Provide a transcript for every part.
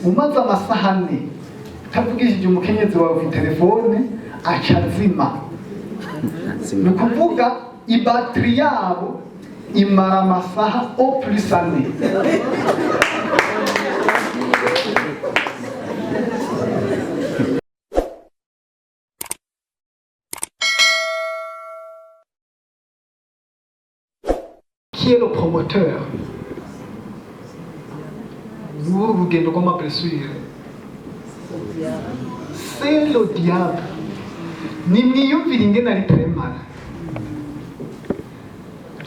umaze amasaha 4 utavugishije umukenyezi wawe ku telefone acazima. Ni ukuvuga ibatiri yabo imara amasaha +4. Qui est le promoteur? Nous regardons comment blessure. C'est le diable. Nimwiyumvire ingene ari tremana.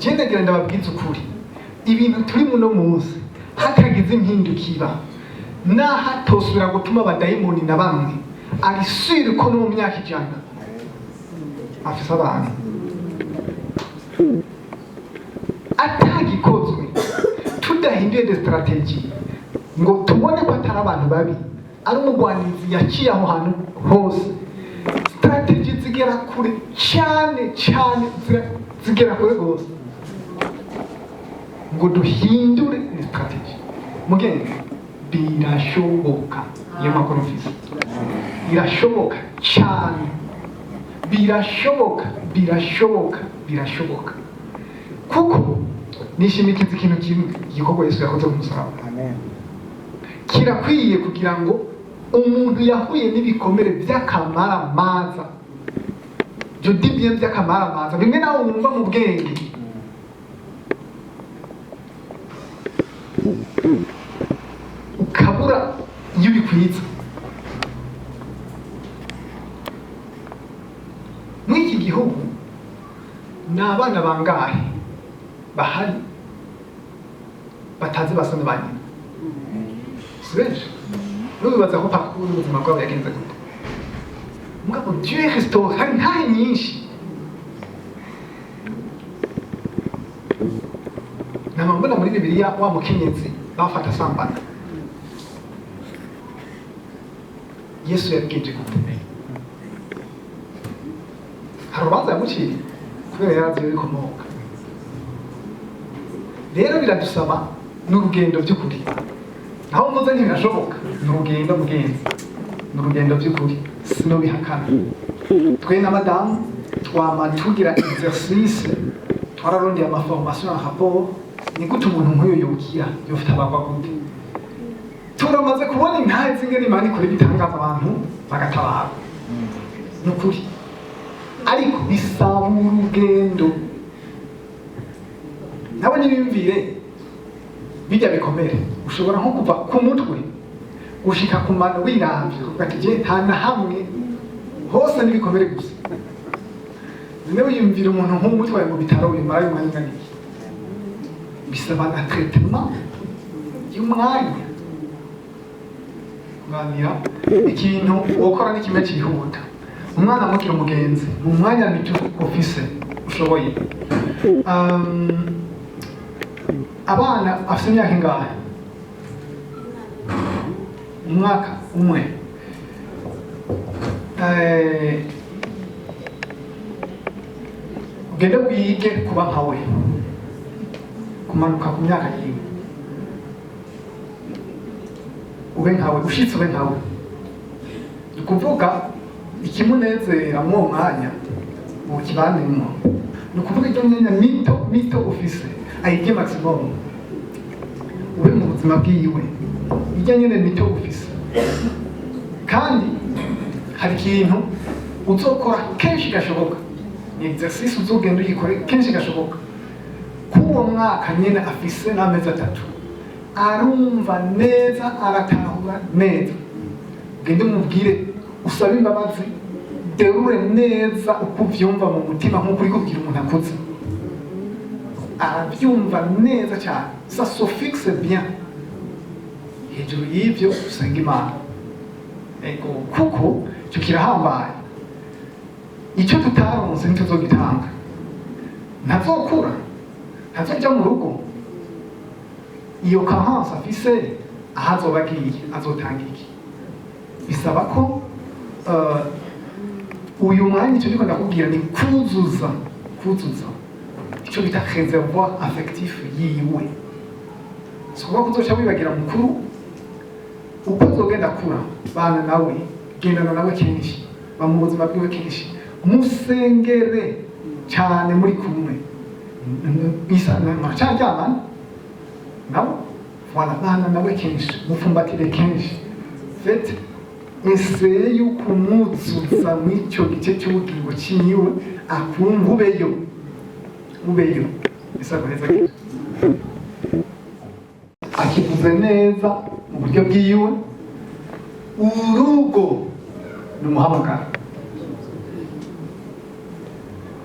Je ndagira ndababwiza ukuri. Ibintu turi muno munsi hatagize impindukiba. Nahatosubira gutuma abadayimoni na bamwe ari sure ko no mu myaka 100 afise abantu. Atagikozwe tudahinduye de strategy ngo tubone ko atari abantu babi ari umugwanizi yaciye aho hantu hose. Strategy zigera kure cyane zigera kure rwose ngo duhindure strategy. Mugenzi birashoboka y'amakuru mfise, birashoboka cyane, birashoboka kuko nishimikiza ikintu kimwe gikorwa Yesu yakoze ku musaraba. Amen. Kirakwiye kugira ngo umuntu yahuye n'ibikomere by'akamara maza, byo dibye by'akamara maza, bimwe nawe wumva mu bwenge ukabura iyo bikwiza. Muri iki gihugu ni abana bangahe bahari batazi basone ba nyina? Sibenshi. Nubibaza ko pakuru ubuzima bwabo yagenze gute. Mugabo Dieu est restauré, hari ntahe nyinshi. Namambona muri Bibiliya wa mukenyezi bafata sambana. Yesu yabigenje gute? Harubanza yamuciriye kubera yarazi bikomoka. Rero biradusaba n'urugendo by'ukuri. Aho muze ntibirashoboka, n'urugendo mugenzi, n'urugendo by'ukuri, sino bihakana. Twe na madame twama tugira exercice, twararondeye amaformation en rapport ni gute umuntu nk'uyo yokira yofite abagwa gute. Turamaze kubona intahe zingene Imana ikora ibitangaza abantu bagatabara. N'ukuri. Ariko bisaba urugendo. Nabo nibimvire bijya bikomere ushobora nko kuva ku mutwe ushika ku mano wiravye ugatije nta na hamwe hose nibikomere gusa. Niwe yumvira umuntu nk'umutwe mu bitaro bimara y'umwanya bisaba na traitement y'umwanya. Nganira ikintu ukora n'ikime cyihuta. Umwana mukira umugenzi mu mwanya mito office ushoboye. Abana afite imyaka ingahe? Umwaka umwe. Ugende wige kuba nkawe, kumanuka ku myaka yiwe, ube nkawe, ushitse ube nkawe. Ni ukuvuga ikimunezera mu mwanya mu kibanimo, ni ukuvuga ibyo nyine mito office ayige maximum ube mu buzima bwiwe ibyo nyine mito office. Kandi hari ikintu uzokora kenshi gashoboka, ni exercice uzogenda uyikore kenshi gashoboka. Kuwo mwaka nyine afise n'amezi 3 arumva neza, aratahura neza, ugende mubwire usabe imbabazi, derure neza uko uvyumva mu mutima nk'uko uri kubwira umuntu akuze. Arabyumva neza cyane, ça se fixe bien. Hejuru y'ivyo usenga Imana. Ego kuko cyo kirahambaye. Icyo tutaronse ntituzogitanga. Ntazokura, ntazojya mu rugo. Iyo carence afise ahazobagiye azotanga iki. Bisaba ko uyu mwanya icyo ndiko ndakubwira ni kuzuza icyo bita réservoir affectif yiwe. Sokuba kuzoca wibagira mukuru uko uzogenda akura bana nawe gendana nawe kenshi ba mu buzima bwiwe kenshi musengere cyane muri kumwe bisana muracaryamana nawe wala bana nawe kenshi mufumbatire kenshi fete eseye yuko umwuzuza mw'icyo gice cy'ubugingo cyiwe akumva ubeyo isako neza akivuze neza mu buryo bwiwe urugo ni umuhamagaro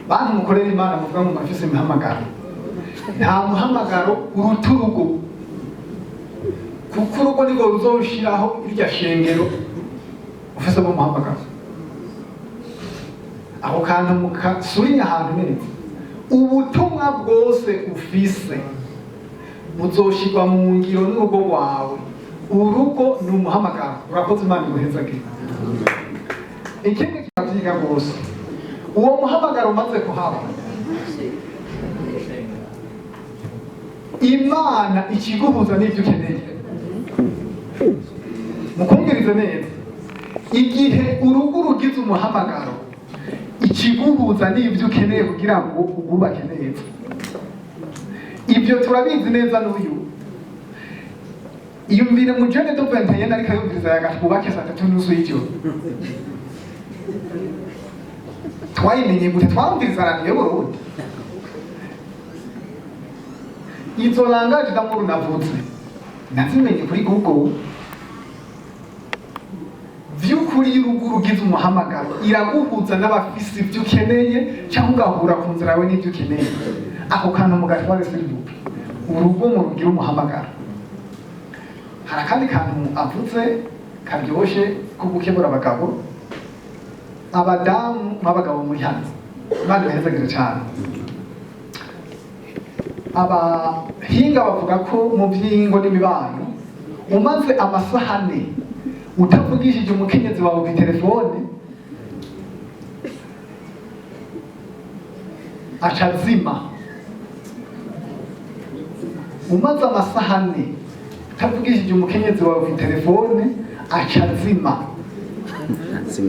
bantu mukorera imana muvuga ngo mafise imihamagaro nta muhamagaro uruta urugo kuko urugo nirwo ruzoshiraho irya shengero ufise mu muhamagaro aho kantu mukasurinya ahantu neza ubutumwa bwose ufise buzoshirwa mu ngiro n'urugo rwawe urugo ni umuhamagaro urakoze imana iguhezagire ikindi kiravyiga rwose uwo muhamagaro umaze kuhaba imana ikiguhuza n'ibyo ukeneye mukumvirize neza igihe urugo rugize umuhamagaro ikiguhuza n'ibyo ukeneye kugira ngo ububake neza ibyo turabizi neza n'uyu iyumvire mu jene do 21 ariko yumviriza yagatwubake saa 3:30 y'ijoro twayimenye gute twumviriza radiyo Burundi izo langaje d'amour navuze nazimenye kuri Google vy'ukuri y'urugo rugize umuhamagaro iraguhuza n'abafisi ibyo ukeneye cyangwa ugahura ku nzira yawe n'ibyo ukeneye ako kantu mugatware siribuke urugo mu rugira umuhamagaro hari akandi kantu avuze karyoshe ko gukebura abagabo abadamu n'abagabo muri hano bandi bahezagire cyane abahinga bavuga ko mu by'ingo n'imibano umaze amasaha 4 utavugishije umukenyezi wawe ku telefone acazima umaze amasaha 4 utavugishije umukenyezi wawe ku telefone acazima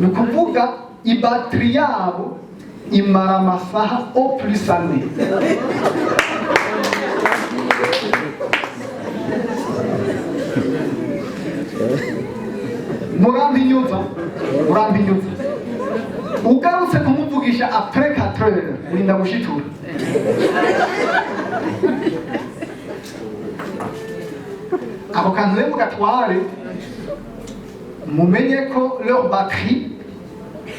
ni ukuvuga ibatiri yabo imara amasaha au plus ane murampinyuza ugarutse kumuvugisha après 4 heures urinda gushitura ako kantu rero mugatware mumenye ko leur batterie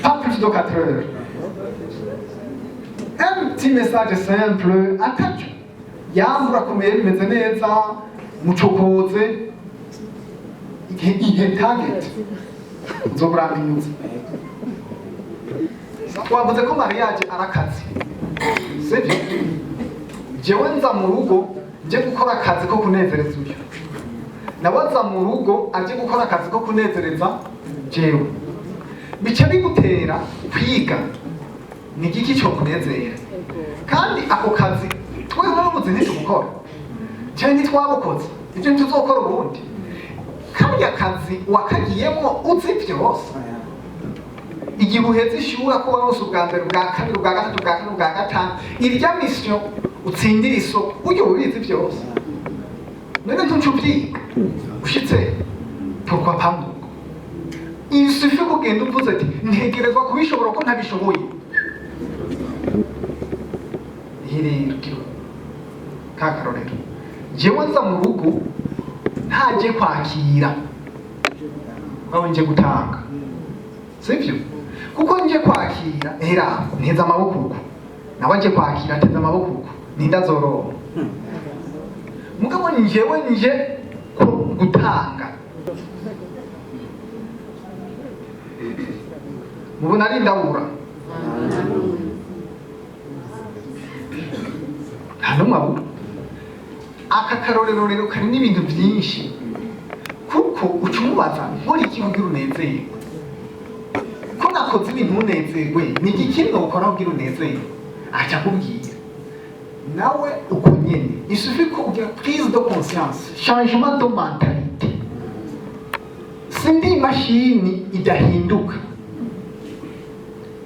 pas plus de 4 heures un petit message simple atatu yambura kumeye bimeze neza mucokoze igihe target uzoburambinyuza wavuze ko mariage arakazi sivyo jewe nza mu rugo nje gukora akazi ko kunezereza uyu nabaza mu rugo aje gukora akazi ko kunezereza jewe bica bigutera kwiga ni igiki cyo kunezera kandi ako kazi twewe n'ubuzi ntitugukora cyane ntitwabukoze ibyo ntituzokora ubundi kariya kazi wakagiyemo uzi byose igihe uheze ishuri ko warose ubwa mbere ubwa kabiri ubwa gatatu ubwa kane ubwa gatanu irya mission utsindira isoko ujye ubizi byose none ntucubyiga ushitse pourquoi pas il suffit kugenda uvuze ati ntegerezwa kubishobora ko ntabishoboye hiriro kakarorero jewe nza mu rugo ntaje kwakira aho nje gutanga sivyo kuko nje kwakira hera nteza amaboko uko nawe nje kwakira nteza amaboko uko nindazoroha mugabo njewe nje gutanga mubona ari ndabura hano mabura aka karorero rero kari n'ibintu byinshi kuko ucumubaza muri igihugu runezeye ko nakoze ibintu unezerwe ni igiki nokora kugira unezeye acha kubwira nawe uko nyene il suffit ko ugira prise de conscience changement de mentalité imashini idahinduka.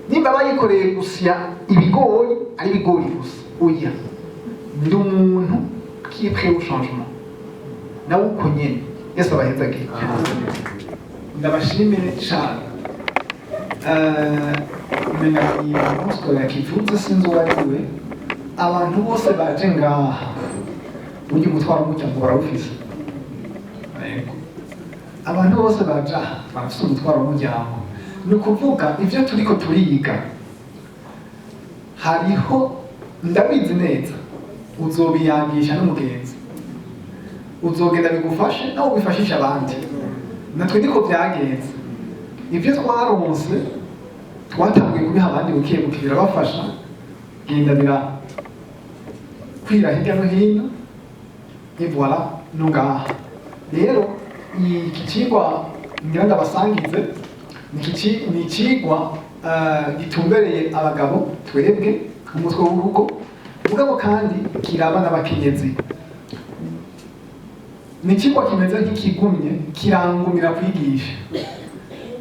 Nimba bayikoreye gusya ibigori ari ibigori gusa, oya, ndi umuntu qui est prêt au changement. Nawe uko nyene Yesu abahezagire. Ndabashimire cyane. Menya iyi munsi yakivuze sinzi uwo ari we. Abantu bose baje ngaha burya umutwaro w'umuryango barawufise. Abantu bose baje aha barafise umutwaro w'umuryango. Ni ukuvuga ibyo turiko turiga hariho, ndabizi neza, uzobiyangisha n'umugenzi, uzogenda bigufashe nawe ubifashisha abandi. Natwe niko byagenze. Ibyo twaronse twatangiye kubiha abandi bukiye buke birabafasha, genda kwira hirya no hino, et voilà, no ngaha. Rero iki kigwa ngira ndabasangize ni ikigwa gitumbereye abagabo twebwe umutwe w'urugo, mugabo kandi kiraba n'abakenyezi. Ni ikigwa kimeze nk'ikigumye kirangumira kwigisha,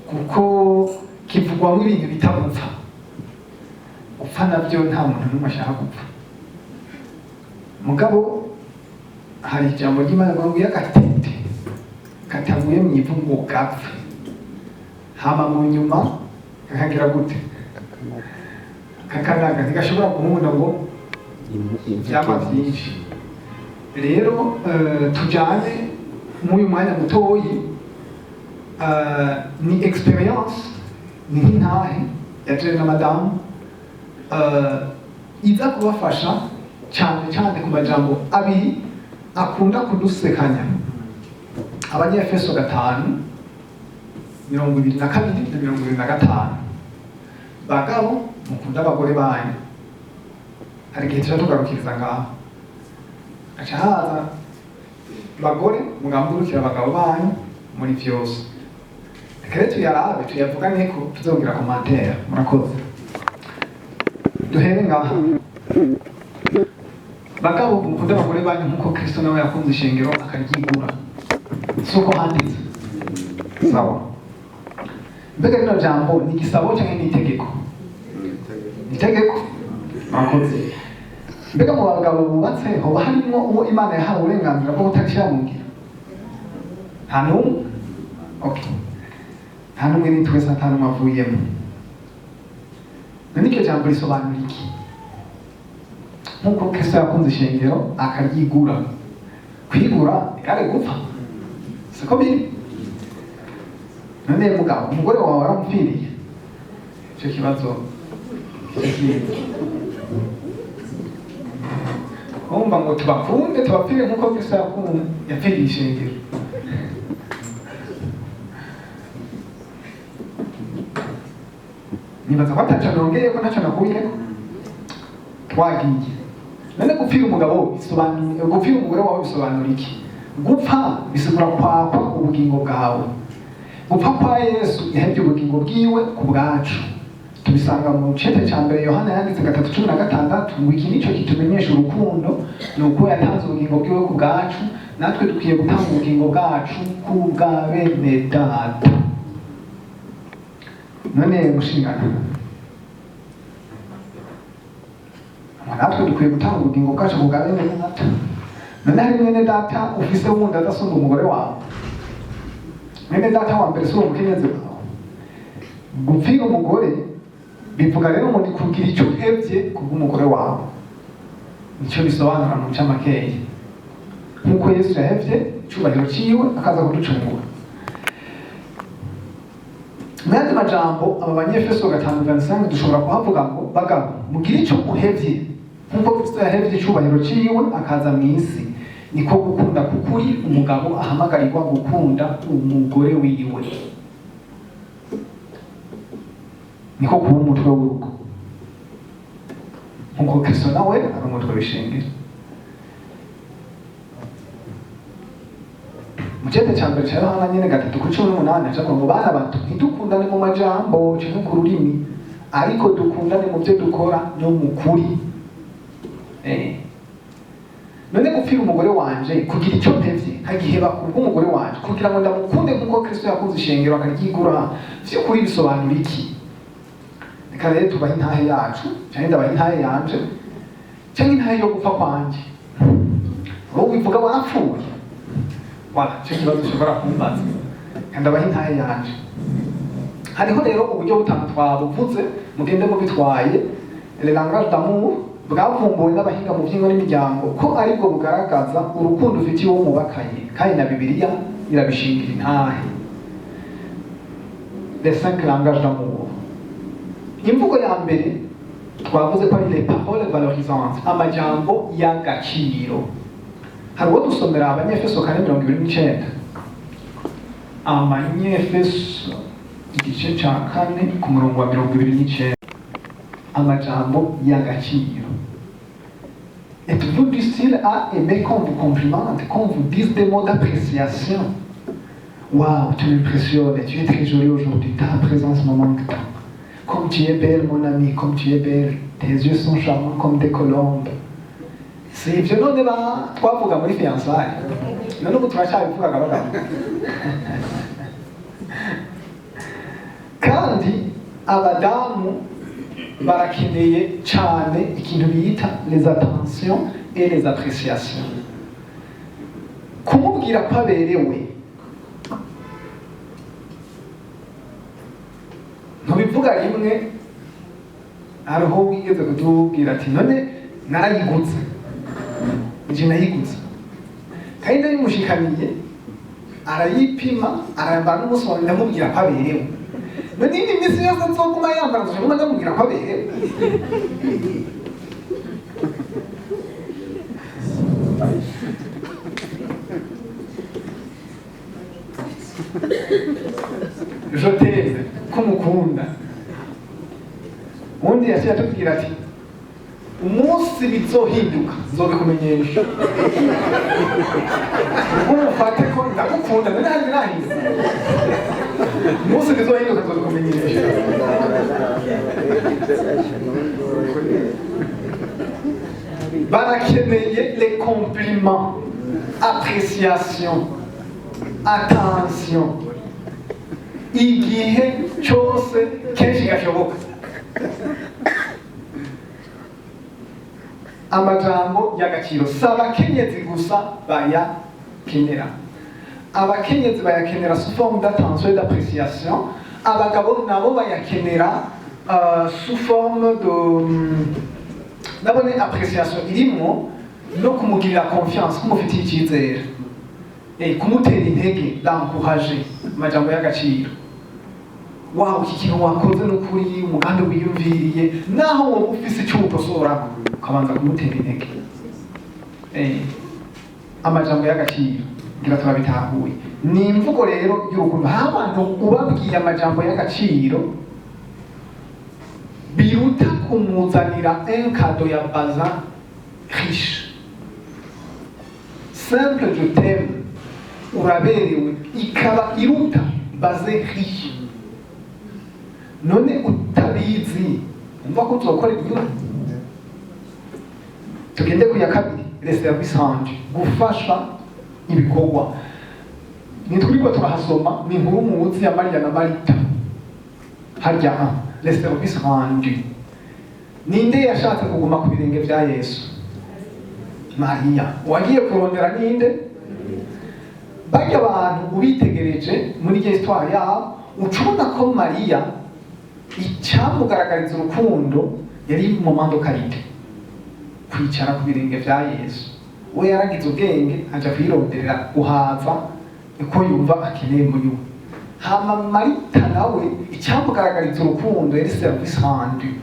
kuko kivugwamo ibintu bita gupfa. Gupfa nabyo nta muntu n'umwe ashaka gupfa, mugabo hari ijambo ry'Imana ngo y'agatete katavuye mu ivu ngo gapfe, hama mu nyuma kakagira gute, kakanaga ntigashobora guhunda ngo ivyama vyinshi. Rero tujane mw'uyu mwanya mutoyi, ni experience, ni nk'intahe yaje na madamu iza kubafasha cyane cyane ku majambo abiri akunda kudusekanya. Abanyefeso 5:22 na 25. Bagabo mukunda abagore banyu. Hari igihe tuba tugarukiriza ngaho, aca haza bagore mugambirukira abagabo banyu muri vyose. Reka rero tuyarabe tuyavugane ko tuzogira commentaire. Murakoze. Duhere ngaha. Bagabo mukunda abagore banyu nkuko Kristo nawe yakunze ishengero akaryigura. Suko handitse. Sawa. Mbega rino jambo ni igisabo cyangwa ni itegeko? Ni itegeko. Murakoze. Mbega mu bagabo bubatse hoba harimo uwo Imana yahawe uburenganzira bwo kutakira mu ngiro? Nta n'umwe? Okay. Nta n'umwe ni twese nta n'umwe avuyemo. None iryo jambo risobanura iki? Nkuko Kristo yakunze ishengero akaryigura. Kwigura yari gupfa. Siko biri? None mugabo umugore wawe waramupfiriye? Icyo kibazo umva ngo tubakunde tubapfire nkuko Kristo yapfiriye ishengero. Nibaza ko ataco nongeye ko ntaco nakuyeko twagiye. None gupfira umugabo bisobanuye, gupfira umugore wawe bisobanura iki? Gupfa bisigura kwakwa ubugingo bwawe. Gupfa kwa Yesu yahebye ubugingo bwiwe ku bwacu. Tubisanga mu cete cya mbere Yohana yanditse 3:16 ngo iki nico kitumenyesha urukundo, nuko yatanze ubugingo bwiwe ku bwacu, natwe dukwiye gutanga ubugingo bwacu ku bwa bene data. None mushingana, natwe dukwiye gutanga ubugingo bwacu ku bwa bene data. None hari mwene data ufise wundi adasumba umugore wawe? Mwene data wa mbere si uwo mukenyezi wawe. Gupfira umugore bivuga rero ngo ni kugira icyo uhebye kubw'umugore wawe. Nicyo bisobanura mu ncamakeya. Nk'uko Yesu yahevye icubahiro ciwe akaza kuducungura. Mwandi majambo aba banyefeso 5:25 dushobora kuhavuga ngo bagabo mugira icyo uhevye nk'uko Kristo yahevye icubahiro ciwe akaza mw'isi. Niko gukunda kukuri umugabo ahamagarirwa gukunda umugore wiwe. Niko kuba umutwe w'urugo nkuko Kristo nawe ari umutwe w'ishengero. Mu cete cya mbere cya Yohana nyene 3:18 avuga ngo bana bato ntidukundane mu majambo canke ku rurimi, ariko dukundane mu byo dukora no mu kuri. None gupfira umugore wanje kugira icyo mpevye nkagiheba kubw'umugore wanje kugira ngo ndamukunde nk'uko Kristo yakunze ishengero akaryigura vy'ukuri bisobanura iki? Reka rero tubahe intahe yacu canke ndabahe intahe yanje canke intahe yo gupfa kwanje. Wowe ubivuga warapfuye, wala ico kibazo ushobora kumbaza, ndabahe intahe yanje. Hariho rero uburyo butanu twabuvuze mugende mubitwaye, le langage d'amour bwavumbuwe n'abahinga mu vy'ingo n'imiryango ko aribwo bugaragaza urukundo ufitiye uwo mubakanye, kandi na Bibiliya irabishingira intahe. Les 5 langages d'amour. Imvugo ya mbere twavuze ko ari les paroles valorisantes, amajambo y'agaciro. Hari uwo dusomera Abanyefeso 4:29. Abanyefeso igice ca 4 ku murongo wa 29. Amajambo y'agaciro. Êtes-vous du style à aimer qu'on vous complimente, qu'on vous dise des mots d'appréciation? Waouh, tu m'impressionnes, tu es très jolie aujourd'hui, ta présence me manque tant. Comme tu es belle, mon ami, comme tu es belle, tes yeux sont charmants comme des colombes. Si ivyo none twavuga muri fiançailles, none ubu turacyabivuga abagabo. Kandi abadamu barakeneye cyane ikintu bita les attentions et les appréciations. Kumubwira ko aberewe ntubivuga rimwe, hariho wigeze kutubwira ati none narayigutse, nje nayigutse, kandi ndayimushikaniye arayipima arayambara n'umunsi wa ndamubwira ko aberewe. None indi minsi yose nzoguma yambara nzoguma ndamubwira ko aberewe. Je t'aime ko mukunda. Undi yaciye atubwira ati umunsi bizohinduka nzobikumenyesha. Umufate ko ndagukunda none hari nahinduka. Umunsi bizohinduka nzobikumenyesha. Barakeneye les compliments, appréciation, attention. Igihe cyose kenshi gashoboka. Amajambo y'agaciro saba kenyezi gusa bayakenera. Abakenyezi bayakenera sous forme d'attention et d'appréciation. Abagabo nabo bayakenera sous forme d'abone appréciation irimo no kumugirira confiance, kumufitiye icyizere, kumutera intege, l'encourager. Amajambo y'agaciro. Wow, iki kintu wakoze n'ukuri umugambi wiyumviriye, naho wowe ufise icyo ukosora ukabanza kumutera intege. Amajambo y'agaciro ngira turabitahuye. Ni imvugo rero y'urukundo. Abantu ubabwiye amajambo y'agaciro biruta kumuzanira un cadeau ya bazin riche. Simple je t'aime, uraberewe, ikaba iruta bazin riche. None utabizi umva ko tuzokora ibyo. Tugende ku ya kabiri, les services rendus, gufasha ibikorwa. Nitwiko turahasoma ni inkuru muzi ya Mariya na Marita. Harya les services rendus. Ninde yashatse kuguma ku birenge vya Yesu? Mariya. Wagiye kurondera ninde? Bajya abantu ubitegereje muri iyo histoire yabo, ucubona ko Mariya icyamugaragariza urukundo yari mu mando karite, kwicara ku birenge vya Yesu. We yaragize ubwenge aja kwironderera guhaza uko yumva akeneye muri we. Hama Marita nawe icyamugaragariza urukundo yari service rendu.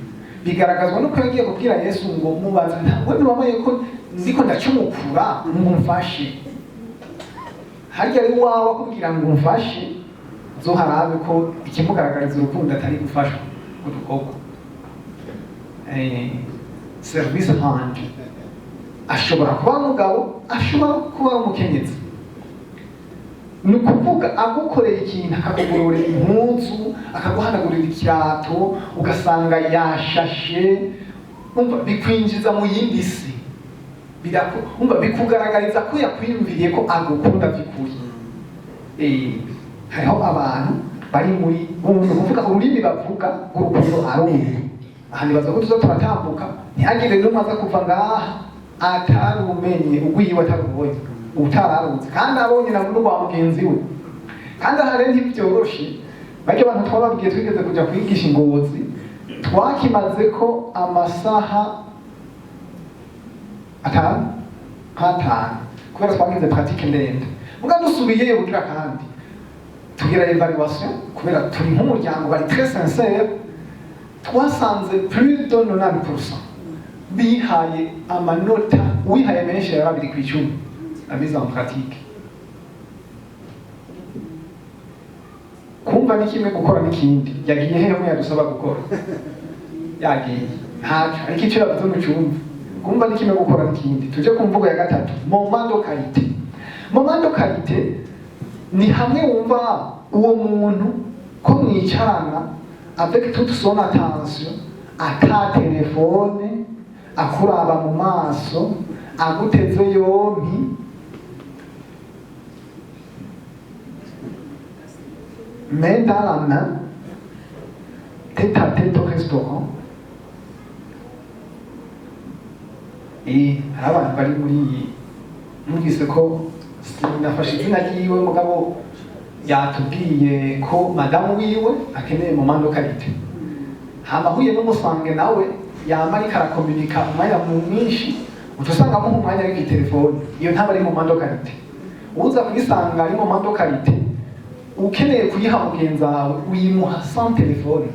Bigaragazwa nuko yagiye kubwira Yesu ngo mubaze ntabwo nibamaye ko ndiko ndacumukura ngo mfashe. Harya ari wawe akubwira ngo mfashe, zo harabe ko ikimugaragariza urukundo atari gufasha udukorwa. Service rendu. Ashobora kuba umugabo, ashobora kuba umukenyezi. Ni ukuvuga agukorera ikintu, akakugororera impuzu, akaguhanagurira ikirato, ugasanga yashashe, bikwinjiza mu yindi si. umva bikugaragariza ko yakwiyumviriye ko agukunda by'ukuri. Hariho abantu bari muri kuvuga ururimi bavuga urukundo arumwe. Aha nibaza ko tuza turatambuka ntihagire n'umwe aza kuva ngaha atarumenye ugwiwe atarubonye utararutse kandi abonye na rwa mugenzi we. Kandi aha rero ntibyoroshe bajya abantu twababwiye twigeze kujya kwigisha Ingozi twakimaze ko amasaha atanu kubera twagize pratique ndende. Muga dusubiyeyo bugira kandi tugira evaluation kubera turi nk'umuryango bari très sincère, twasanze plus de 90% bihaye amanota, wihaye menshi ya 2 ku 10 la mise en pratique. Kumva ni kimwe gukora n'ikindi. Yagiye hehe mu yadusaba gukora yagiye ntacyo ariko icyo yavuze mu cyumba. Kumva ni kimwe gukora n'ikindi. Tuje ku mvugo ya gatatu, moment de qualité. Moment de qualité ni hamwe wumva uwo muntu ko mwicarana avec toute son attention, ata telefone, akuraba mu maso, aguteze yompi, main dans la main, tête à tête au restaurant. Et abantu bari muri numvise ko sinafashe izina ryiwe mugabo yatubwiye ko madamu wiwe akeneye moment de qualité. Hama huye n'umusange nawe yama ariko arakomunika umwanya mwinshi utusanga mu umwanya w'iki telefone. Iyo ntaba ari moment de qualité. Uza kuyisanga ari moment de qualité ukeneye kuyiha mugenzi wawe uyimuha sans telefone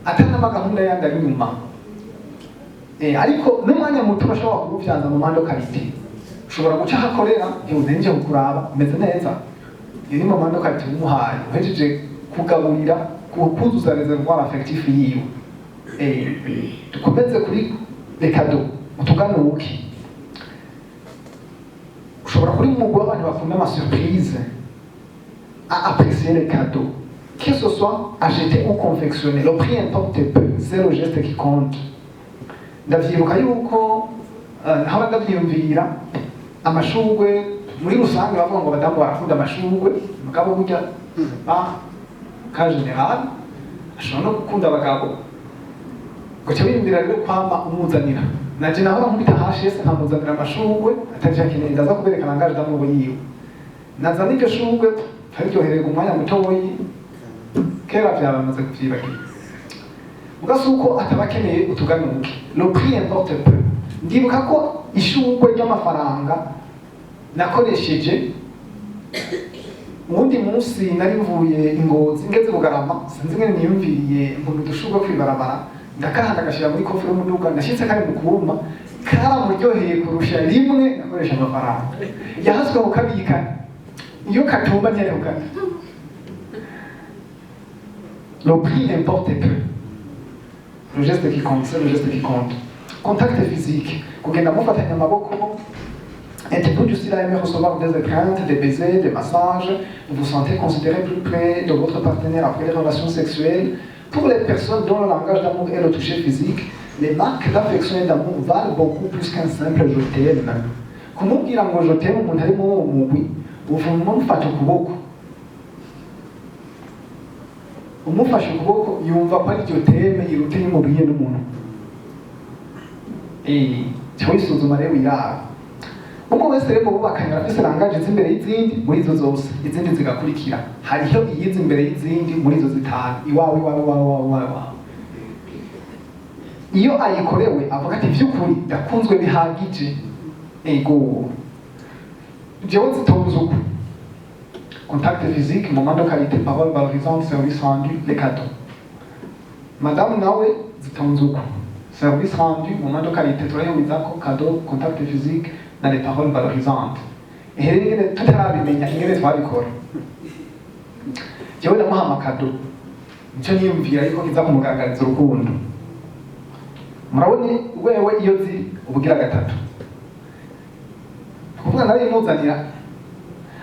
atanama gahunda yandi ari nyuma. Ariko n'umwanya muto bashobora kuguvyanza mu moment de qualité. Ushobora guca hakorera ntiuzenje kukuraba umeze neza. Iyo ni moment de qualité umuhaye uhejeje kugaburira kuzuza reservoir affectif yiwe. Dukomeze kuri les cadeaux utuganuke. Ushobora kuri mu gwa abantu bakunda ama surprise à apprécier les cadeaux, que ce soit acheté ou confectionné, le prix importe peu, c'est le geste qui compte. Ndavyibuka yuko naho ndavyiyumvira amashugwe muri rusange bavuga ngo badamu barakunda amashugwe mugabo burya ka general ashobora no gukunda abagabo guca biyumvira rero kwama umuzanira naje naho nkubita HS nkamuzanira amashugwe atavyo akeneye ndaza kuberekana ngaje damu yiwe nazana iryo shugwe haryohererwa umwanya mutoyi kera byabamaze kuvyibagira ugasuko atabakeneye utuganuke. Le prix importe peu. Ndibuka ko ishugwe ry'amafaranga nakoresheje ubundi munsi nari mvuye Ingozi ngeze Bugarama sinzi ngene niyumviriye mbona udushugwe kwibarabara ndakahanda gashira muri kofi yo muduga ndashitse kari mu kubuma karamuryoheye kurusha rimwe nakoresha amafaranga yahaswe ukabika iyo katumba nyeruka. Le prix importe peu. Le geste qui compte, c'est le geste qui compte. Contact physique. Kugenda mufatanya amaboko. Êtes-vous du style à aimer recevoir des étreintes, des baisers, des massages? Vous vous sentez considéré plus près de votre partenaire après les relations sexuelles? Pour les personnes dont le langage d'amour est le toucher physique, les marques d'affection et d'amour valent beaucoup plus qu'un simple je t'aime. Kumubwira ngo je t'aime umuntu ari mu mugwi uvuma mufata ukuboko. Umufashe ukuboko yumva ko ari ryo teme iruta y'umubwiye n'umuntu. Cyo isuzuma rero iraba. Umwe wese rero bubakanye afise langaje z'imbere y'izindi muri izo zose izindi zigakurikira. Hariho iyizi imbere y'izindi muri izo zitanu iwawe. Iyo ayikorewe avuga ati vy'ukuri ndakunzwe bihagije. Ego. Jewe zitonze uko. Contact physique, moment de qualité, parole valorisante, service rendu, les cadeaux. Madame nawe zitonze uko. Service rendu, moment de qualité, turayubiza ko cadeau, contact physique, na les paroles valorisantes. Rero ingene tutarabimenya ingene twabikora. Jewe ndamuha amakado. Nico niyumvira yuko kiza kumugaragariza urukundo. Murabone wewe iyo ziri ubugira gatatu. Kuvuga nawe imuzanira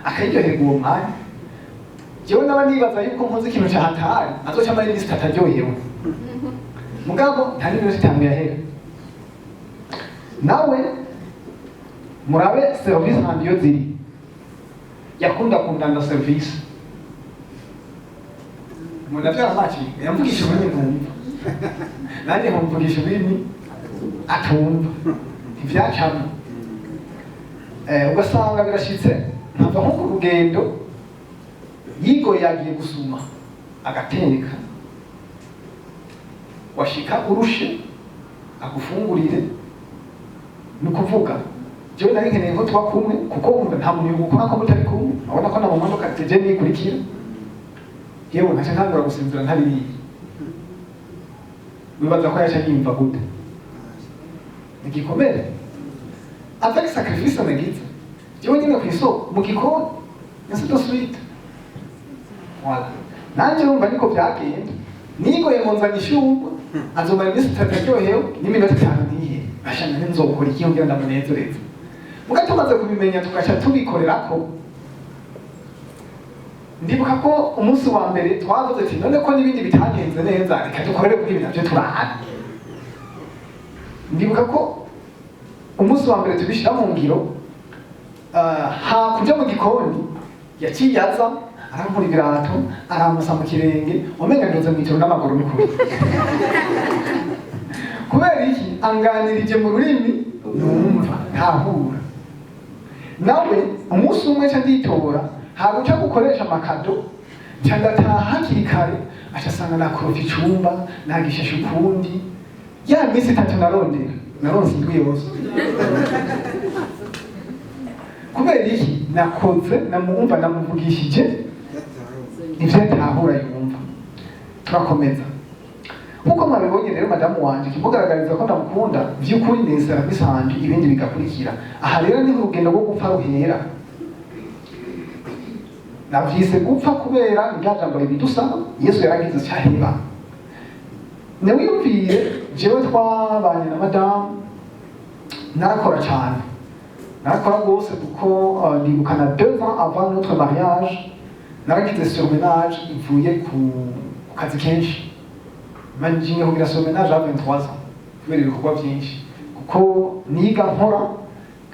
akayiryoherwa uwo mwanya. Jewe naba nibaza yuko nkoze ikintu cya hatari azoca muri list ataryohewe. Mugabo nta n'ibintu bitanu yahera. nawe murabe serivisi handi iyo ziri yakunda kundanda serivisi munavyara machi yamvugisha ururimi ntumva nanjye nkumvugisha ururimi atumva ntivyacamo ugasanga birashitse nkava nko ku rugendo yigoye yagiye gusuma agateka washika urushe agufungurire ni ukuvuga jewe nari nkeneye ko tuba kumwe kuko wumva nta muntu yogukora ko mutari kumwe abona ko nabo modoka teje nikurikira yewe nkaca ntangura gusinzira ntabiriye wibaza ko yaca yimva gute igikomere avec sacrifice nagize jewe nyine kw'isoko mu gikoni ainsi de suite voilà nanje urumva niko vyagenda nigoye ngo nzanye ishurwe azomara iminsi 3 aryohewe n'iminota 5 ntihe ashana nzokora iki kugira ndamunezereze muga tumaze kubimenya tugaca tubikorerako ndibuka ko umunsi wa mbere twavuze ati none ko n'ibindi bitagenze neza reka dukorere kuri ibi navyo turahana ndibuka ko umunsi wa mbere tubishira mu ngiro kuja mu gikoni yaciye aza arankura ibirato aramusa mu kirenge umenga ndoze mw'ijoro n'amaguru mikuru kubera iki anganirije mu rurimi numva ntahura nawe umunsi umwe ca nditora haguca gukoresha amakado ca ndataha hakiri kare aca asanga nakorofye icumba nagishashe ukundi ya minsi 3 narondera naronse indwi yose kubera iki nakoze namwumva namuvugishije ivyo atahura yumva turakomeza nkuko mwabibonye rero madamu wanje kimugaragariza ko ndamukunda vy'ukuri ndesera bisanje ibindi bigakurikira aha rero ni urugendo rwo gupfa ruhera navyise gupfa kubera ibyajambo bidusaba Yesu yaragize cyaheba nawiyumviye jewe twabanye na madamu narakora cyane narakora rwose kuko ndibukana 2 ans avant notre mariage naragize surmenage ivuye ku kazi kenshi manjinye kugira surmenage à 23 ans kubera ibikorwa byinshi kuko niga nkora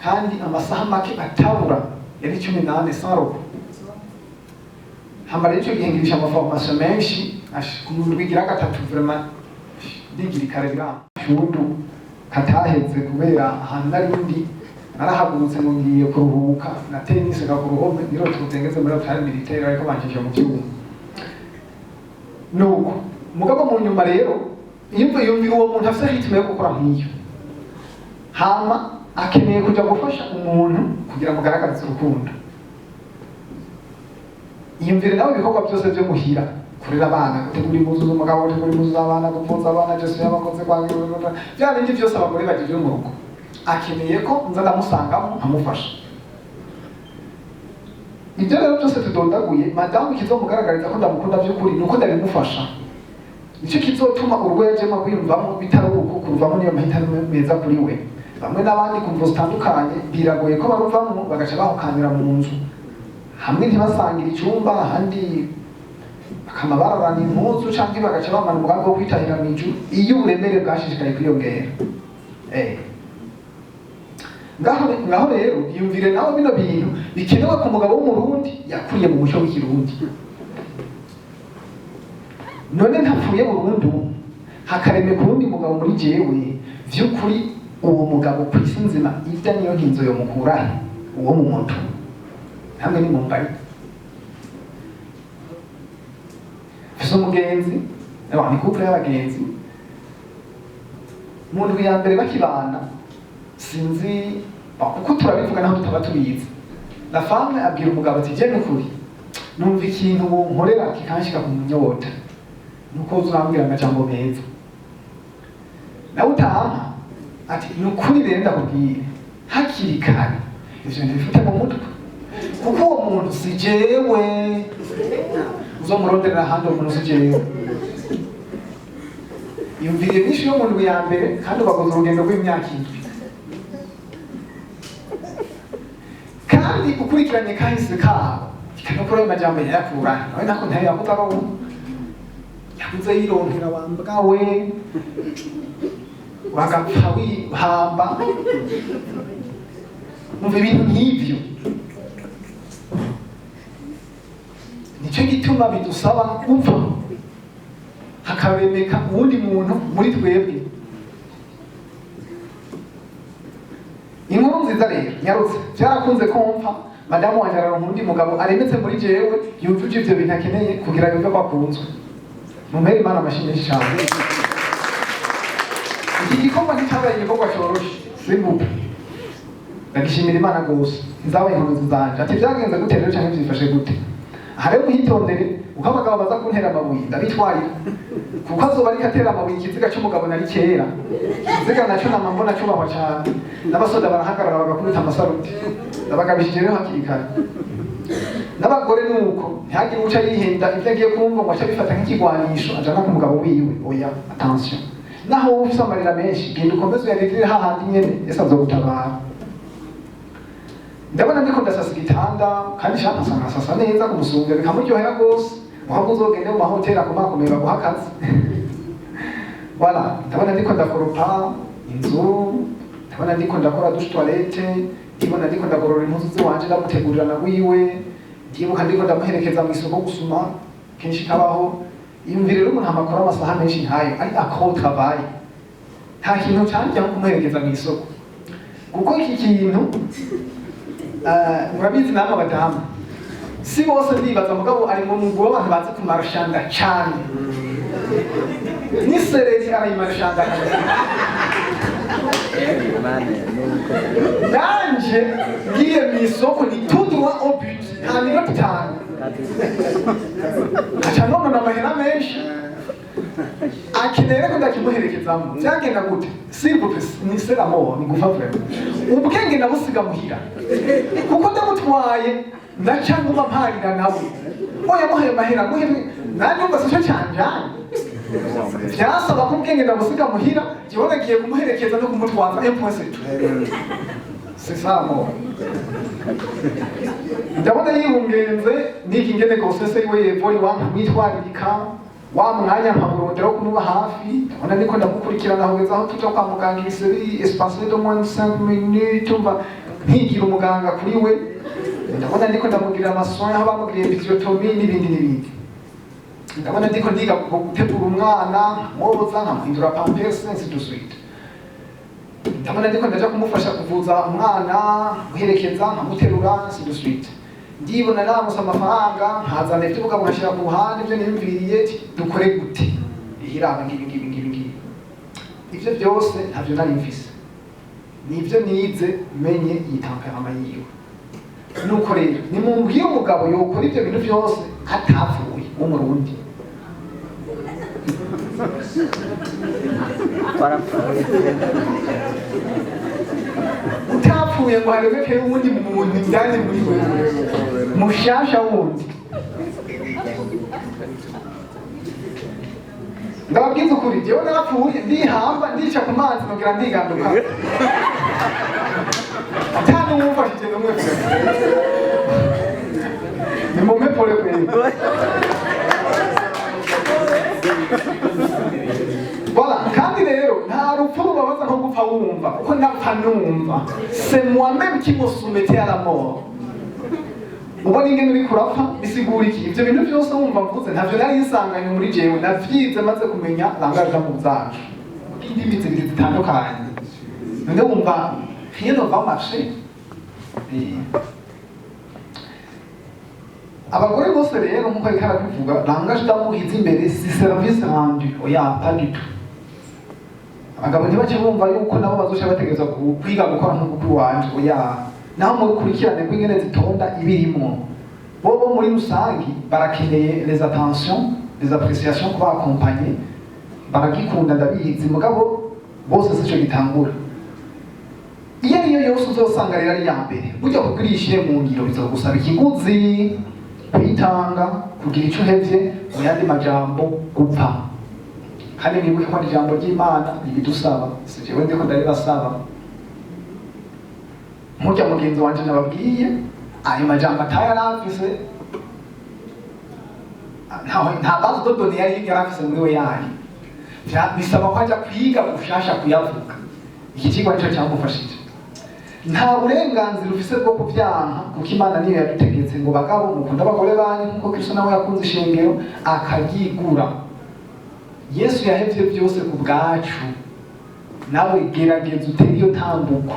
kandi amasaha make atabura yari 18 sans hambara icyo gihe ngirisha amaformation menshi kumurwigira gatatu vraiment ndigirikare bira shundu kataheze kubera ahantu narindi narahagurutse ngo ngiye kuruhuka na tennis ga kuruhome niro tutengeze muri hôtel militaire ariko banjije mu cyuma nuko mugabo mu nyuma rero yumvira uwo muntu afite ritme yo gukora nk'iyo hama akeneye kuja gufasha umuntu kugira ngo agaragaze urukundo yumvire nawe ibikorwa byose byo muhira kurera abana gutegura impuzu z'umugabo gutegura impuzu z'abana gupfunza abana Jesu yabakoze kwangirira bya bindi byose abagore bagije mu rugo akeneye ko nza ndamusangamo nkamufasha ibyo rero byose tudondaguye madamu kizomugaragariza ko ndamukunda by'ukuri nuko ndabimufasha nicyo kizotuma urugo yajemo kwiyumvamo bitari uko kuruvamo niyo mahitano meza kuri we bamwe n'abandi kumva zitandukanye biragoye ko baruvamo bagaca bahukanira mu nzu hamwe ntibasangira icyumba ahandi bakama bararana impuzu cyangwa bagaca bamana umugambi wo kwitahira mu ijuru iyo uburemere bwashishikaye kwiyongera ngaho rero yumvire nawe bino bintu bikenewe ku mugabo w'umurundi yakuriye mu muco w'ikirundi none ntapfuye burundu hakareme ku wundi mugabo muri jewe vy'ukuri uwo mugabo ku isi nzima ivya niyo nkinzo yo mukurahe uwo mu muntu hamwe ni mumbari fise umugenzi ni couple y'abagenzi mu ndwi ya mbere bakibana sinzi uko turabivuga naho tutaba tubizi la femme abwira umugabo ati je nukuri numva ikintu nkorera kikanshika ku munyota nuko uzambwira amajambo meza nawe utaha ati nukuri rero ndakubwire hakiri kare ivyo ndabifite mu mutwe kuko uwo muntu si jewe uzomuronderera ahandi uwo muntu si jewe yumviriye myinshi yo mu ndwi ya mbere kandi ubakoze urugendo rw'imyaka indwi kandi ukurikiranye kahise kabo ikanukura ayo majambo yayakurana nawe nako ntayo yavuga yabuze yironkera wambwa we wagapfa wihamba umva ibintu nk'ibyo. Nicyo gituma bidusaba gupfa hakaboneka uwundi muntu muri twebwe. Inkuru nziza rero nyarutse byarakunze kumva madamu wanjye araronka undi mugabo aremetse muri jewe yujuje ibyo bintu akeneye kugira yumve ko akunzwe. Mumere Imana amashyi menshi cyane. Iki gikorwa nticyabaye igikorwa cyoroshye simbuka ndagishimira Imana rwose nzabaye inkomezi zanje ati byagenze gute rero cyangwa byifashe gute. Aha rero muhitondere uko abagabo baza kuntera amabuye ndabitwarira kuko azoba ariko atera amabuye ikiziga cy'umugabo nari kera ikiziga nacyo nama mbona cyubahwa cyane n'abasoda barahagarara bagakubita amasaruti ndabagabishije rero hakiri kare. N'abagore nuko ntihagire uca yihenda ibyo agiye kumva ngo aca bifata nk'ikigwanisho ajana ku mugabo wiwe. Oya attention, naho wowe ufise amarira menshi genda ukomeze uyaririre hahandi nyene Yesu azogutabara. Ndabona ndiko ndasasa igitanda kandi shaka nsanga sasa neza kumusumvya bikamuryohera rwose waba uzogende mu mahoteli akomakomeye baguha akazi. Voilà, ndabona ndiko ndakoropa inzu, ndabona ndiko ndakora douche toilette, ndibona ndiko ndagorora impuzu ziwanje ndamutegurira na wiwe, ndibuka ndiko ndamuherekeza mu isoko gusuma kenshi kabaho. Yumvire rero umuntu amakora amasaha menshi nkayo ari ako travail, nta kintu canje aho kumuherekeza mu isoko kuko iki kintu murabizi namwe abadamu si bose ndibaza mugabo ari mu mugabo w'abantu bazi kumarashanda cyane n'isereri arayimarashanda nanje ngiye mu isoko ni tudwa obut nta minota itanu aca nonona amahera menshi akeneye ko ndakimuherekezamo. Byagenda gute sirvupesi ni seramo ni gufa vrema ubwenge ndabusiga muhira kuko ndamutwaye ndaca nguma mparira nawe oya muhaye mahera muhemwe nanjye umva sico canjanye vyasaba ko ubwenge ndabusiga muhira jewe nagiye kumuherekeza no kumutwaza 1.7 sesamo ndabona yibungenze niki ngene gosese iwe yevori wanka mwitwaririka wa mwanya nkamurondera kumuba hafi. Ndabona niko ndamukurikirana ahogeza aho tuja kwa muganga iseri espace de moins 5 minutes umva nkigira umuganga kuri we. Ndabona ndiko ndamugirira amasomo aho bamugiriye physiotomie n'ibindi. Ndabona ndiko ndiga gutegura umwana mwoza nkamuhindura pampers ainsi de suite. Ndabona ndiko ndaja kumufasha kuvuza umwana guherekeza nkamuterura ainsi de suite. Ndibona namusa amafaranga nkazana ibyo bugabo nkashira ku ruhande ibyo nimviriye dukore gute ihiraba ngibi. Ivyo byose ntavyo nari mfise nivyo nize menye yitamperama yiwe. Nuko rero ni mumbwiye umugabo yokora ibyo bintu byose atapfuye w'umurundi utapfuye ngo harebeke uwundi muntu njyane muri wewe mushasha wundi. Ndababwiza ukuri jewe narapfuye ndihamba ndica ku mazi nogira ndiganduka atanu wumfashije n'umwe ni mume pole kweli. Voilà, kandi rero nta rupfu rubabaza nko gupfa wumva kuko ndapfa numva c'est moi-même qui me soumettais à la mort. Ubona ingene uri kurapfa bisigura iki? Ibyo bintu byose wumva mvuze ntavyo nari nsanganye muri jewe navyize maze kumenya langaje mu zacu indimi zibiri zitandukanye. None wumva rien ne va marcher. Abagore bose rero nkuko ariko arabivuga langaje ndamuhiza imbere si service rendu oya pas du tout. Abagabo ntibace bumva yuko nabo bazoca bategereza kwiga gukora nk'uko wanje oya naho mukurikirane kw'ingene zitonda ibirimo bobo muri rusangi barakeneye les attentions les appréciations kuba accompagner baragikunda ndabizi mugabo bose sico gitangura. Iyo ariyo yose uzosanga rero ari ya mbere burya kugurisha mu ngiro bizogusaba ikiguzi kwitanga kugira ico uhevye mu yandi majambo gupfa. Kandi mwibuke ko ijambo ry'Imana ribidusaba si jewe ndiko ndaribasaba. Mujya mugenzi wanje nababwiye ayo majambo atayarafise nta bazo dodoni yari yarafise muri we yari bisaba ko ajya kwiga gushasha kuyavuga. Iki kigo nicyo cyamufashije. Nta burenganzira ufise bwo kubyanka kuko Imana niyo yadutegetse ngo bagabo mukunda abagore banyu nkuko Kristo nawe yakunze ishengero akaryigura. Yesu yahevye byose ku bwacu, nawe gerageza utege iyo tambuko.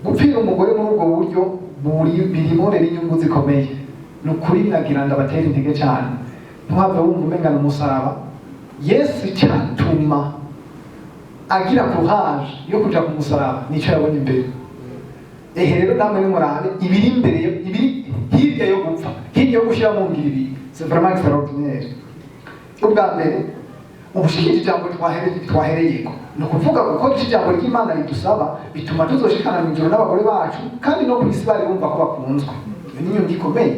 Gupfira umugore muri ubwo buryo birimorera inyungu zikomeye. Ni ukuri mwagira ndabatera intege cyane, ntuhave wumva umengana umusaraba. Yesu cyatuma agira courage yo kuja ku musaraba nico yabonye imbere. Rero namwe nimurabe ibiri imbere, ibiri hirya yo gupfa, hirya yo gushira mu ngiri, c'est vraiment extraordinaire. Ubwa mbere ubushikije ijambo twahereyeko ni ukuvuga gukora ijambo ry'Imana ridusaba bituma tuzoshikana mu ijoro n'abagore bacu, kandi no ku isi bari bumva ko bakunzwe. Iyo ni inyungu ikomeye.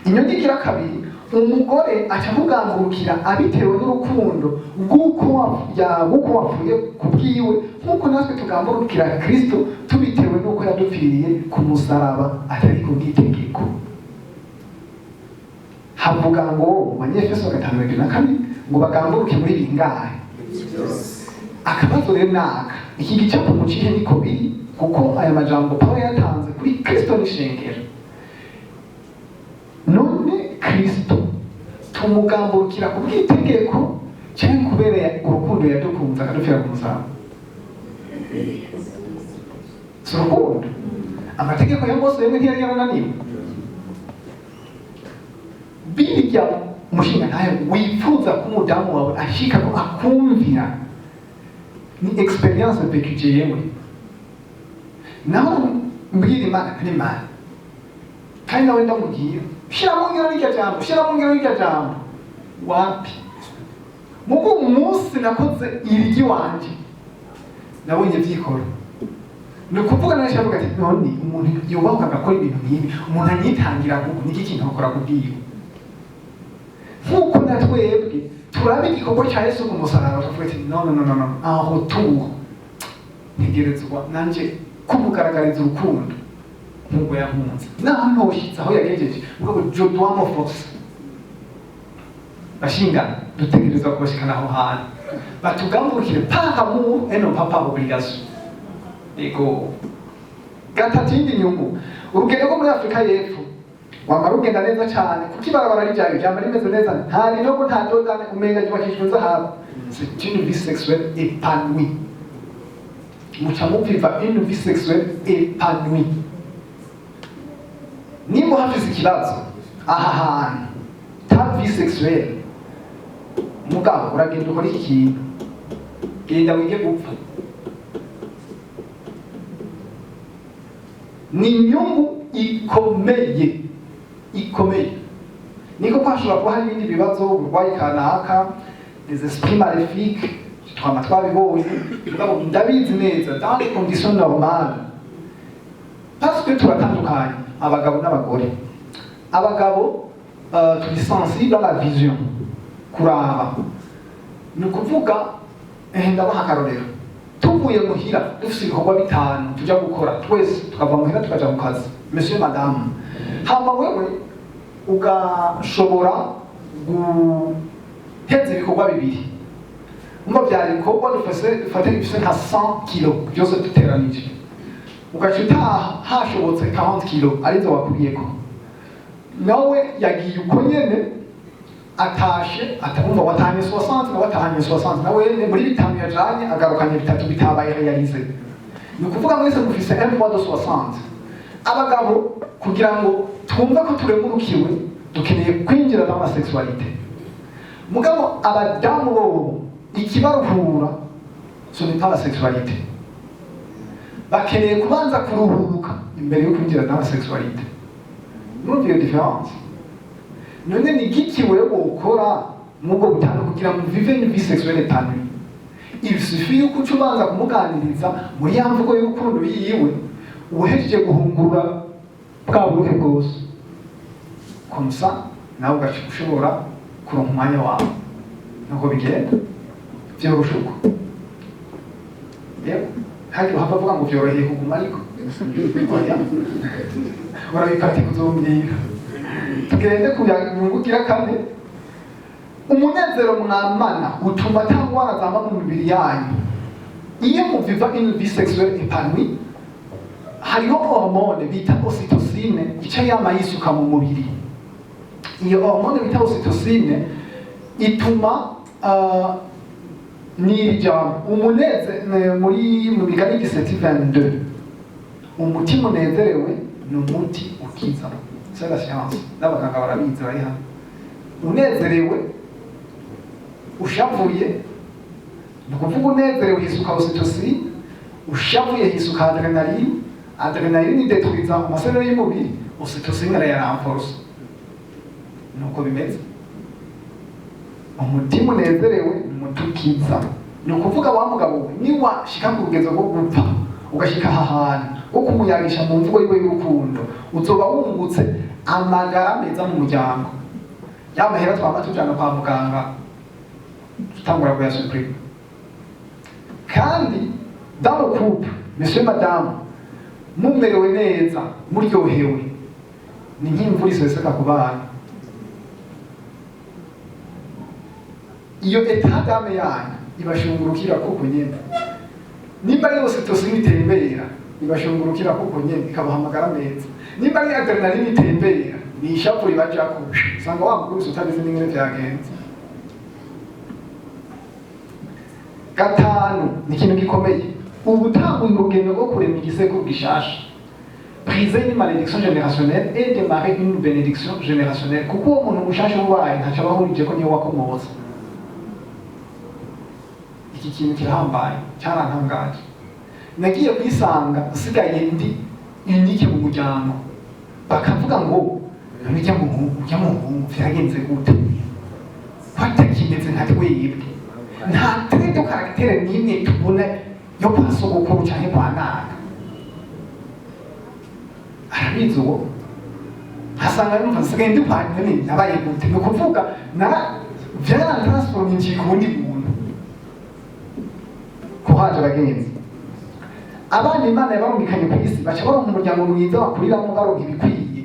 Inyungu igira kabiri, umugore acamugangurukira abitewe n'urukundo rw'uko wapfuye ku bwiwe, nk'uko natwe tugambukira Kristo tubitewe n'uko yadupfiriye ku musaraba atari ku bw'itegeko. Havuga ngo mu Banyefeso 5:4 ngo bagamburuke muri bingahe. Akabazo rero naka iki gicapo mu kihe niko biri, kuko aya majambo Pawulo yatanze kuri Kristo n'ishengero. None Kristo tumugamburukira ku bw'itegeko cyangwa kubera urukundo yadukunze akadupfira ku musaraba? Si urukundo. Amategeko ya Mose yemwe ntiyari yarananiwe. Birya umushinga ntayo wifuza ko umudamu wawe ashika ko akumvira, ni experience bekije yewe. Naho mbwira Imana n'Imana kandi nawe ndamubwira shira mu ngiro y'irya jambo wapi. Mugo umunsi nakoze irigi wanje nabonye byikora. Ni ukuvuga nawe shavuga ati none umuntu yubahuka agakora ibintu nk'ibi, umuntu anyitangira ngo niki kintu akora kubwiyo. Nk'uko natwebwe turabe igikorwa cya Yesu ku musaraba tuvuga ati no aho tuwo ntegerezwa nanje kumugaragariza urukundo nk'uko yankunze. Naho ntoshitse aho yagejeje ngo je dois me forcer. Bashinga dutegereza kubashikana aho hantu batugamburukire par amour et non pas par obligation. Ego gatatu yindi nyungu, urugendo rwo muri Afrika y'Epfo wamara ugenda neza cyane kuko ibarabara rijyayo ryama rimeze neza, nta rinogo nta dodane umenga ryubakishijwe zahabu. C'est une vie sexuelle épanouie. Muca mumviva une vie sexuelle épanouie. Nimba hafize ikibazo aha hantu ta vie sexuelle, mugabo uragenda ukora iki kintu, genda wige gupfa. Ni inyungu ikomeye. Niko kwashobora kuba hari ibindi bibazo, uburwayi kanaka, des esprits maléfiques, twama twabibonye, mugabo ndabizi neza dans les conditions normales. Parce que turatandukanye abagabo n'abagore. Abagabo turi sensible à la vision, kuraba. Ni ukuvuga ndabaha akarorero, tuvuye muhira dufite ibikorwa bitanu tujya gukora twese, tukava muhira tukaja mu kazi, monsieur madame, hama wewe ugashobora guheza ibikorwa bibiri. Umva byari ibikorwa dufate bifite nka 100 kilo byose duteranije, ugaca utaha hashobotse 40 kilo arizo wakubiyeko. Nawe yagiye uko nyene atashe atamumva watanye 60 na watanye 60 nawe muri bitanu yajanye agarukanye bitatu bitabaye realize. Ni ukuvuga mwese mufise un poids de 60. Abagabo kugira ngo twumve ko turemurukiwe dukeneye kwinjira dans la sexualité. Mugabo abadamu bo ikibaruhura ce n'est pas la sexualité. Bakeneye kubanza kuruhuka imbere yo kwinjira dans la sexualité. Nous il y a une différence. None ni giki wewe ukora mugo butanu kugira ngo vive une vie sexuelle épanouie. Il suffit yuko ubanza kumuganiriza muri yamvugo y'urukundo yiwe, uhejeje guhungura bwa buruhe bwose. Comme ça nawe ugashobora kuronka umwanya wawe. Nuko bigenda byoroshe uko. Yego hagi uhava avuga ngo byoroheye kuguma ariko barabikati kuzombwira tugende kuyangungira kandi umunezero mwamana utuma ata ngwara zamba mu mibiri yanyu. Iyo muviva une vie sexuelle épanouie, hariho hormone bita ocytocine ica yama yisuka mu mubiri. Iyo hormone bita ocytocine ituma muri Migani 17:22 umutima unezerewe ni umuti ukiza. C'est la science. N'abaganga barabizi bari hano. Unezerewe ushavuye ni ukuvuga unezerewe hisuka ocytocine, ushavuye hisuka adrenaline. Adrenaline ideturiza amasero y'umubiri, ocytocine arayaramforce. Nuko bimeze. Umutima unezerewe umuti ukiza. Ni ukuvuga wa mugabo we niwa shika ku rugezo rwo gupfa ugashika ahantu wo kumuyagisha mu mvugo yiwe y'urukundo, uzoba wungutse amagara meza mu muryango. Yamahera twaba tujana kwa muganga tutangura kuyasuprima. Kandi dans le couple, monsieur madame, mumerewe neza, muryohewe, ni nk'imvura iseseka ku bana. Iyo etat d'âme yanyu ibashungurukira koko nyene. Nimba ari ocytocine itembera, ibashungurukira koko nyene ikabaha amagara meza. Nimba ari adrenaline itembera, ni ishavu ribajako. Usanga wa mukuru utabizi n'ingene vyagenze. Gatanu ni ikintu gikomeye. Ubutanguye urugendo rwo kurema igiseko gishasha. Briser une malédiction générationnelle et démarrer une bénédiction générationnelle. Kuko uwo muntu mushasha ubaye ntaca bahurije ko niwe wakomoza. Iki kintu kirahambaye cyarantangaje. Nagiye kwisanga usigaye ndi unique mu muryango. Bakavuga ngo nijya mu vyagenze gute. Kwatakimeze nka twebwe. Nta trait de caractère n'imwe tubona yo kwasogokuru cyane kwa naka. Arabizi uwo hasanga yumva nsigaye ndi kwa nyine nabaye gute. Ni ukuvuga vyarantransforme ngiye kundi muntu. Kuhaje bagenzi. Abana Imana yabarungikanye ku isi baca baronka umuryango mwiza bakuriramo baronka ibikwiye.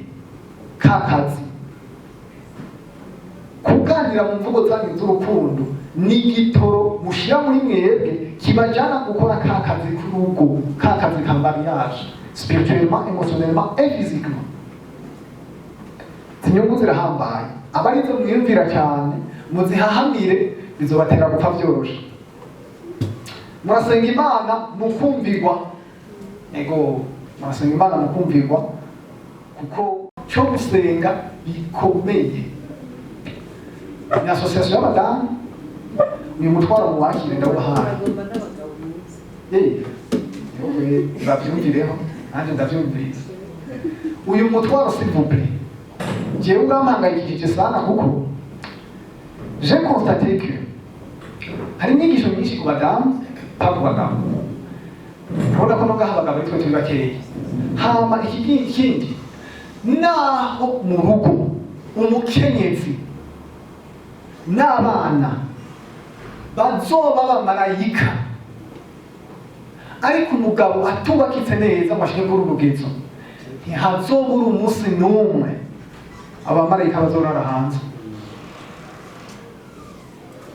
Kakazi. Kuganira mu mvugo zanyu z'urukundo n'igitoro mushira muri mwebwe kibajana gukora kakazi k'urugo, kakazi ka mariage, spirituellement, émotionnellement et physiquement. Inyungu zirahambaye. Abarizo mwiyumvira cyane muzihahamire bizobatera gupfa vyoroshe. Murasenga Imana mukumvirwa. Ego, murasenga Imana mukumvirwa kuko cyo gusenga bikomeye. Ni association y'abadamu ni umutwaro mu wakire ndawubahaye. Babyumvireho nanjye ndabyumvise. Uyu mutwaro s'il vous plaît. Jewe urampangayikishije sana kuko j'ai constaté que hari inyigisho nyinshi ku badamu pas ku bagabo. Urabona ko ngaha abagabo twe turi bakeya. Hama ikindi naho mu rugo umukenyezi n'abana bazoba abamarayika, ariko umugabo atubakitse neza ngo ashike kuri urugezo ntihazobura umunsi n'umwe abamarayika bazorara hanze.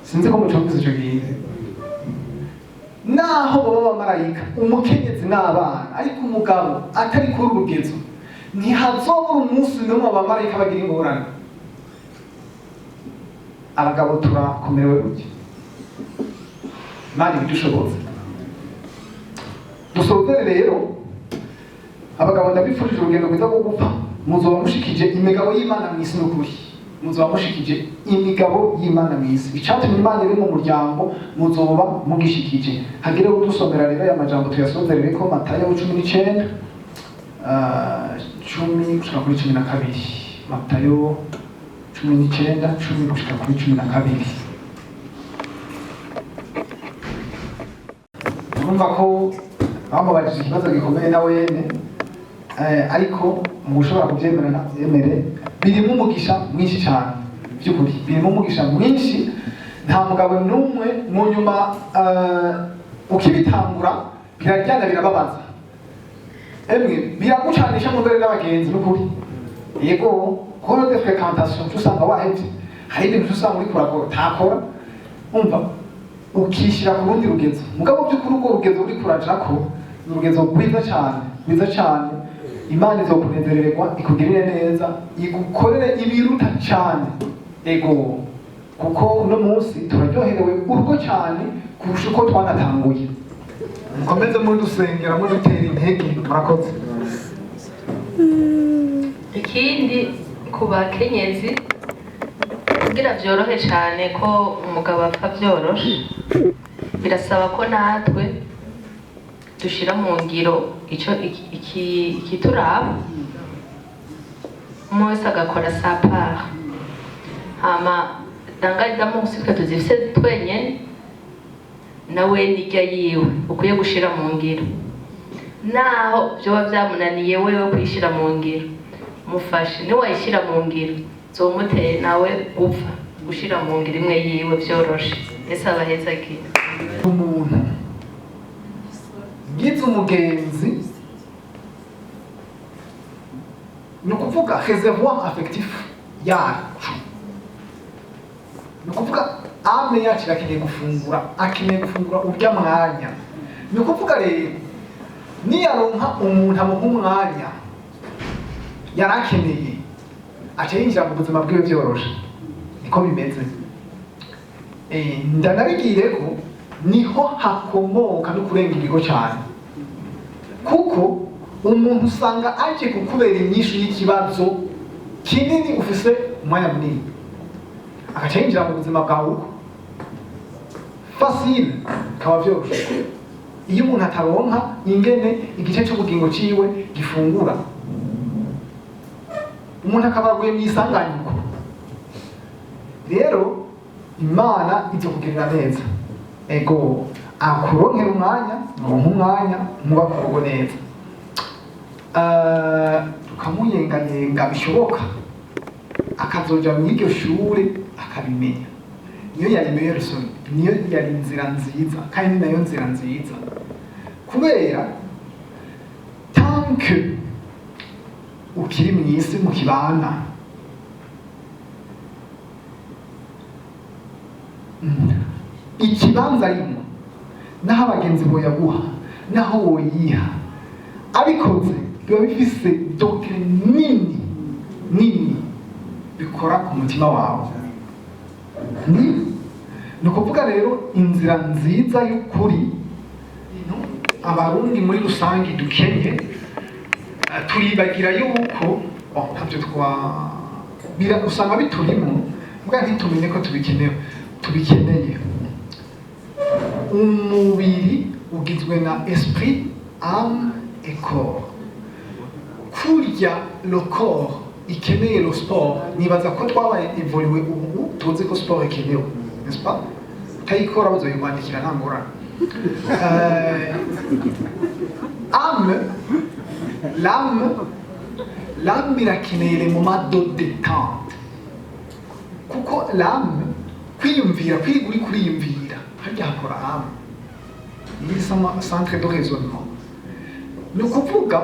Sinzi ko mucumvise icyo gihe. Naho baba abamarayika umukenyezi n'abana, ariko umugabo atari kuri urugezo ntihazobura umunsi n'umwe abamarayika bagira ingorane. Abagabo turakomerewe gutya. Mani bidushobotse. Dusozere rero abagabo ndabifurije urugendo rwiza rwo gupfa. Muzoba mushikije imigabo y'Imana mw'isi n'ukuri. Muzoba mushikije imigabo y'Imana mw'isi. Icatumye Imana iri mu muryango muzoba mugishikije. Hagire udusomera rero ya majambo tuyasozerere ko Matayo 19 10 gushika kuri 12. Matayo 19 10 gushika kuri 12. Urumva ko bamubajije ikibazo gikomeye na wene, ariko mushobora kubyemerana yemere birimo umugisha mwinshi cyane. By'ukuri birimo umugisha mwinshi. Nta mugabo n'umwe mu nyuma ukibitangura biraryana birababaza. Emwe biragucanisha mu mbere n'abagenzi n'ukuri. Yego kora de fréquentation usanga wahevye hari ibintu usanga uri kurakora utakora umva ukishyira ku rundi rugezo mugabo by'ukuri urwo rugezo uri kurajako ni urugezo rwiza cyane imana izokunezererwa ikugirire neza igukorere ibiruta cyane ego kuko uno munsi turaryoherewe urwo cyane kurusha uko twanatanguye mukomeze muri dusengera muri dutera intege murakoze. Ikindi ku bakenyezi kugira byorohe cyane ko umugabo apfa byoroshe birasaba ko natwe dushira mu ngiro ikituraba umwe wese agakora sa part hama dangaida munsi twe tuzifise twenyene nawe nijya yiwe ukwiye gushira mu ngiro naho byoba byamunaniye wewe kwishira mu ngiro mufashe ni wayishira mu ngiro zomuteye nawe upfa gushira mu ngiro imwe yiwe byoroshe ese abaheza ki umuntu gize umugenzi ni ukuvuga réservoir affectif yacu ni ukuvuga ame yacu akeneye gufungura urya mwanya ni ukuvuga rero niyaronka umuntu amuha umwanya yari akeneye aca yinjira mu buzima bwiwe byoroshe niko bimeze ndanabigire ko niho hakomoka no kurenga ibigo cyane kuko umuntu usanga aje kukubera inyishu y'ikibazo kinini ufise umwanya munini agaca yinjira mu buzima bwawe uko facile kaba byoroshe iyo umuntu ataronka ingene igice cy'ubugingo ciwe gifungura umuntu akabaguye mu isanganyiko rero imana izokugirira neza ego akuronkera umwanya umwanya muba kurugo neza tukamuyengayenga bishoboka akazoja mu iryo shure akabimenya niyo yari meilleure leçon niyo yari inzira nziza kandi nayo nzira nziza kubera tant que ukiri mu isi mu kibana ikibanza arimo naho abagenzi boyaguha naho woyiha abikoze biba bifise dogere nini bikora ku mutima wawe ni ukuvuga rero inzira nziza y'ukuri abarundi muri rusange dukenye turibagira yuko ntabyo usanga biturimo mbwa ntitumenye ko tubikeneye umubiri ugizwe na esprit âme et corps kurya le corps ikeneye le sport nibaza ko twabaye evoliwe ubu tuzi ko sport ikenewe n'est-ce pas utayikora bazoyimwandikira nta ngorane l'âme irakeneye les moments de détente kuko l'âme kwiyumvira kwiga uri kuriyumvira harya hakora âme iyi centre de raisonnement ni ukuvuga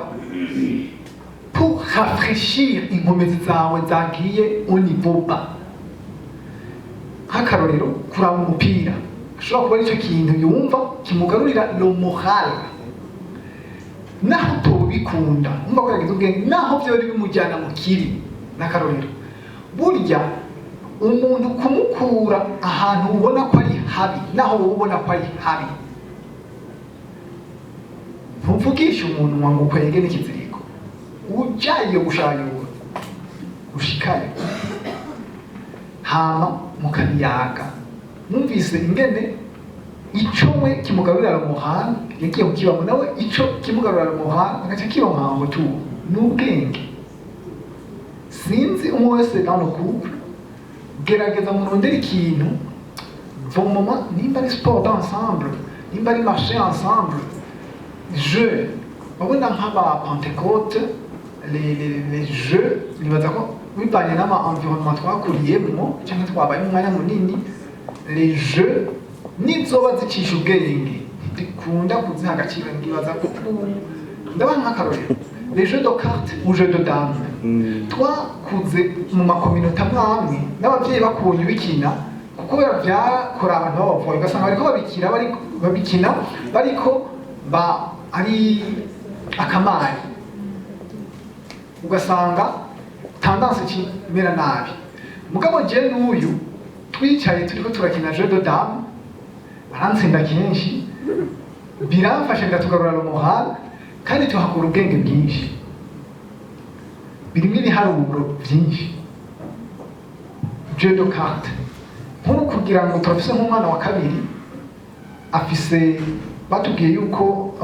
pour rafraîchir inkomezi zawe zagiye au niveau bas nk'akarorero kuraba umupira ashobora kuba aricyo kintu yumva kimugarurira le moral naho tubikunda umva ko yagize ubwenge naho byo bimujyana mu kibi n'akarorero burya umuntu kumukura ahantu ubona ko ari habi naho ubona ko ari habi ntuvugisha umuntu ngo ukwege n'ikiziriko ujyayo gushayura ushikayo hama mukaniyaga numvise ingene ico we kimugarurira mu muhanda yagiye kukibamo nawe ico kimugarurira mu muhanda agaca kiba muhango tu n'ubwenge sinzi umwe wese dans le couple gerageza murondera ikintu vos moments nimba ari sport ensemble nimba ari marché ensemble jeux babona nk'aba Pentecôte les jeux nibaza ko bivanye n'ama environnement twakuriyemo cyangwa twabaye mu mwanya munini les jeux nizoba zicisha ubwenge dikunda kuziha agaciro ngibaza ko ndaba nk'akarorero les jeux de cartes ou jeux de dames twakuze mu makominota amwe n'ababyeyi bakubonye ubikina kuko byakora abantu b'abavoye ugasanga bariko babikina bariko ari akamari ugasanga tendance kimera nabi mugabo je n'uyu twicaye turiko turakina jeu de dame barantsinda kenshi biramfasha ndatugarura mu muhanda kandi tuhakura ubwenge bwinshi birimo ibiharuro byinshi jeu de carte nk'ubu kugira ngo turafise nk'umwana wa kabiri afise batubwiye yuko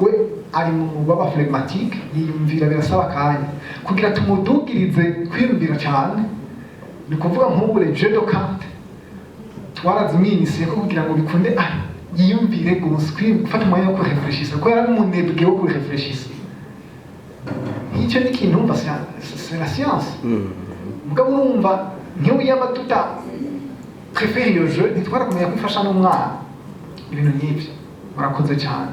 we ari mu baba phlegmatique yiyumvira birasaba akanya kugira tumudugirize kwiyumvira cyane ni kuvuga nk'ubu le jeu de carte twarazimwinisiye ko kugira ngo bikunde yiyumvire gusa gufata umwanya wo kurefreshisa kuko yari umunebwe wo kurefreshisa icyo ni ikintu umva c'est la science mugabo urumva nk'iyo yaba tuta prefere iyo jeu ntitwarakumenya kwifasha n'umwana ibintu nk'ibyo murakoze cyane